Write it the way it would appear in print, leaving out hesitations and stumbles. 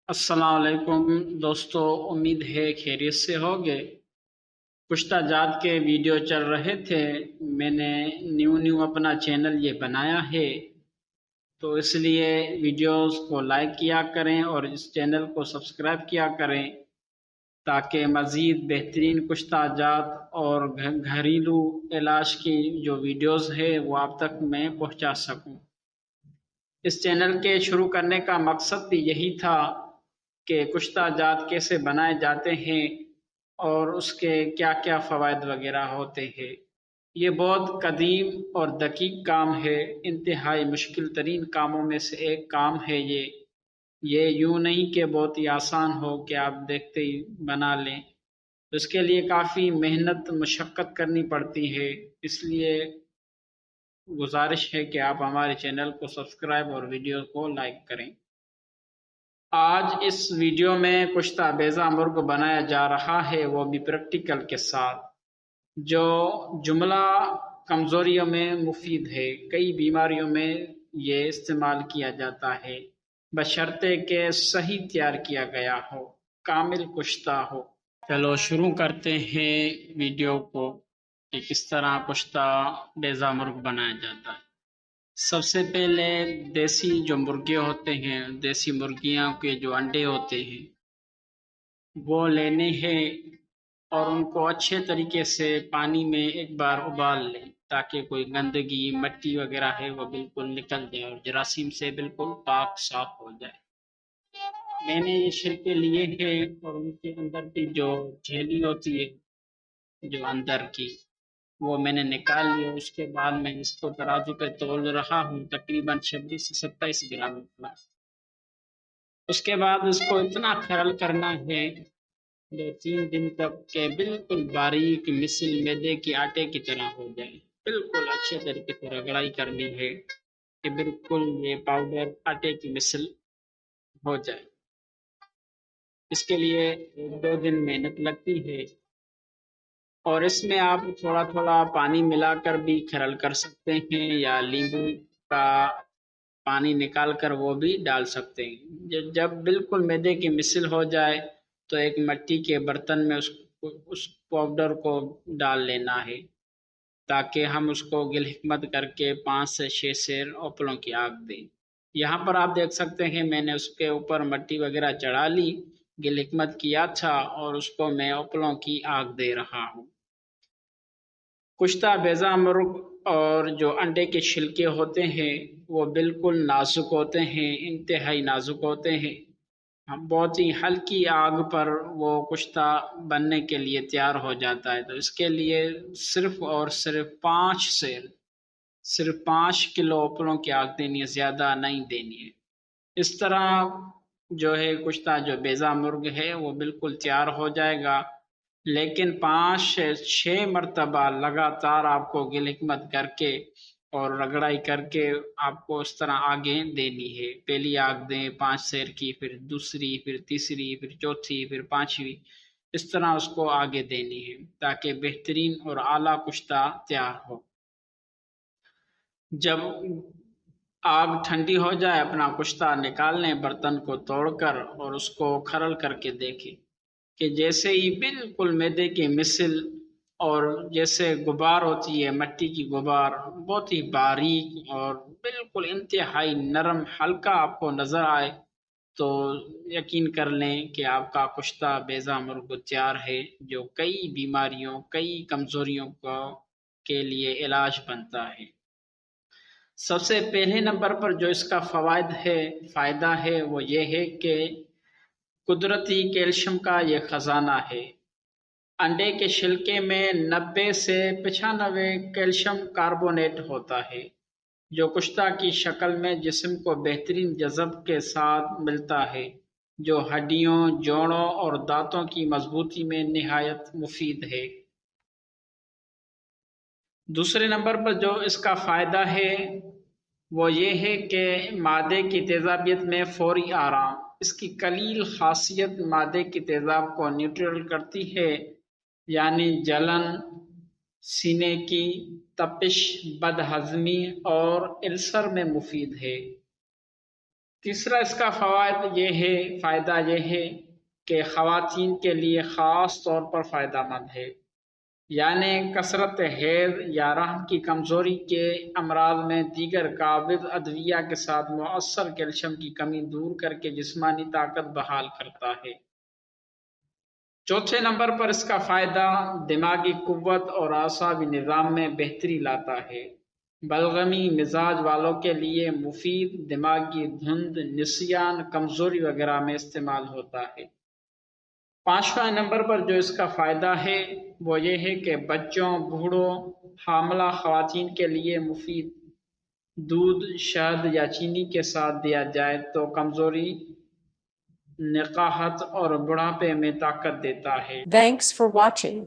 السلام علیکم دوستو، امید ہے خیریت سے ہوگے۔ پشتہ جات کے ویڈیو چل رہے تھے، میں نے نیو اپنا چینل یہ بنایا ہے، تو اس لیے ویڈیوز کو لائک کیا کریں اور اس چینل کو سبسکرائب کیا کریں تاکہ مزید بہترین پشتہ جات اور گھریلو علاج کی جو ویڈیوز ہے وہ آپ تک میں پہنچا سکوں۔ اس چینل کے شروع کرنے کا مقصد بھی یہی تھا کہ کشتہ جات کیسے بنائے جاتے ہیں اور اس کے کیا کیا فوائد وغیرہ ہوتے ہیں۔ یہ بہت قدیم اور دقیق کام ہے، انتہائی مشکل ترین کاموں میں سے ایک کام ہے یہ یوں نہیں کہ بہت ہی آسان ہو کہ آپ دیکھتے ہی بنا لیں، اس کے لیے کافی محنت مشقت کرنی پڑتی ہے۔ اس لیے گزارش ہے کہ آپ ہمارے چینل کو سبسکرائب اور ویڈیو کو لائک کریں۔ آج اس ویڈیو میں کشتہ بیضہ مرغ بنایا جا رہا ہے، وہ بھی پریکٹیکل کے ساتھ، جو جملہ کمزوریوں میں مفید ہے۔ کئی بیماریوں میں یہ استعمال کیا جاتا ہے، بشرطے کہ صحیح تیار کیا گیا ہو، کامل کشتہ ہو۔ چلو شروع کرتے ہیں ویڈیو کو کہ کس طرح کشتہ بیضہ مرغ بنایا جاتا ہے۔ سب سے پہلے دیسی جو مرغے ہوتے ہیں، دیسی مرغیاں کے جو انڈے ہوتے ہیں وہ لینے ہیں اور ان کو اچھے طریقے سے پانی میں ایک بار ابال لیں تاکہ کوئی گندگی مٹی وغیرہ ہے وہ بالکل نکل جائے اور جراثیم سے بالکل پاک صاف ہو جائے۔ میں نے یہ چھلکے لیے ہیں اور ان کے اندر کی جو جھیلی ہوتی ہے جو اندر کی وہ میں نے نکال لیا۔ اس کے بعد میں اس کو ترازو پہ تول رہا ہوں، تقریباً 26 سے 27 گرام نکلا۔ اس کے بعد اس کو اتنا کھرل کرنا ہے 2-3 دن تک کہ بالکل باریک مثل میدے کے آٹے کی طرح ہو جائے۔ بالکل اچھے طریقے سے رگڑائی کرنی ہے کہ بالکل یہ پاؤڈر آٹے کی مثل ہو جائے۔ اس کے لیے 1-2 دن محنت لگتی ہے اور اس میں آپ تھوڑا تھوڑا پانی ملا کر بھی کھرل کر سکتے ہیں یا لیمبو کا پانی نکال کر وہ بھی ڈال سکتے ہیں۔ جب بالکل میدے کی مثل ہو جائے تو ایک مٹی کے برتن میں اس پاؤڈر کو ڈال لینا ہے تاکہ ہم اس کو گل حکمت کر کے 5 سے 6 سیر اوپلوں کی آگ دیں۔ یہاں پر آپ دیکھ سکتے ہیں میں نے اس کے اوپر مٹی وغیرہ چڑھا لی، گل حکمت کیا تھا اور اس کو میں اوپلوں کی آگ دے رہا ہوں۔ کشتہ بیضہ مرغ اور جو انڈے کے چھلکے ہوتے ہیں وہ بالکل نازک ہوتے ہیں، انتہائی نازک ہوتے ہیں۔ بہت ہی ہلکی آگ پر وہ کشتہ بننے کے لیے تیار ہو جاتا ہے، تو اس کے لیے صرف اور صرف 5 کلو اوپلوں کی آگ دینی ہے، زیادہ نہیں دینی ہے۔ اس طرح جو ہے کشتہ جو بیضہ مرغ ہے وہ بالکل تیار ہو جائے گا، لیکن 5 سے 6 مرتبہ لگاتار آپ کو گل حکمت کر کے اور رگڑائی کر کے آپ کو اس طرح آگیں دینی ہے۔ پہلی آگ دیں 5 سیر کی، پھر دوسری، پھر تیسری، پھر چوتھی، پھر 5ویں، اس طرح اس کو آگے دینی ہے تاکہ بہترین اور اعلیٰ کشتہ تیار ہو۔ جب آگ ٹھنڈی ہو جائے اپنا کشتہ نکال لیں برتن کو توڑ کر اور اس کو کھرل کر کے دیکھیں کہ جیسے ہی بالکل میدے کی مثل اور جیسے غبار ہوتی ہے مٹی کی غبار، بہت ہی باریک اور بالکل انتہائی نرم ہلکا آپ کو نظر آئے تو یقین کر لیں کہ آپ کا کشتہ بیضہ مرغ تیار ہے، جو کئی بیماریوں کئی کمزوریوں کے لیے علاج بنتا ہے۔ سب سے پہلے نمبر پر جو اس کا فائدہ ہے وہ یہ ہے کہ قدرتی کیلشیم کا یہ خزانہ ہے۔ انڈے کے چھلکے میں 90 سے 95 کیلشیم کاربونیٹ ہوتا ہے جو کشتہ کی شکل میں جسم کو بہترین جذب کے ساتھ ملتا ہے، جو ہڈیوں، جوڑوں اور دانتوں کی مضبوطی میں نہایت مفید ہے۔ دوسرے نمبر پر جو اس کا فائدہ ہے وہ یہ ہے کہ معدے کی تیزابیت میں فوری آرام۔ اس کی قلیل خاصیت معدے کی تیزاب کو نیوٹرل کرتی ہے، یعنی جلن، سینے کی تپش، بد ہضمی اور السر میں مفید ہے۔ تیسرا اس کا فائدہ یہ ہے کہ خواتین کے لیے خاص طور پر فائدہ مند ہے، یعنی کثرت حیض یا رحم کی کمزوری کے امراض میں دیگر قابض ادویہ کے ساتھ مؤثر کیلشیم کی کمی دور کر کے جسمانی طاقت بحال کرتا ہے۔ چوتھے نمبر پر اس کا فائدہ دماغی قوت اور اعصابی نظام میں بہتری لاتا ہے۔ بلغمی مزاج والوں کے لیے مفید، دماغی دھند، نسیان، کمزوری وغیرہ میں استعمال ہوتا ہے۔ پانچواں نمبر پر جو اس کا فائدہ ہے وہ یہ ہے کہ بچوں، بوڑھوں، حاملہ خواتین کے لیے مفید۔ دودھ، شہد یا چینی کے ساتھ دیا جائے تو کمزوری، نقاہت اور بڑھاپے میں طاقت دیتا ہے۔ Thanks for watching.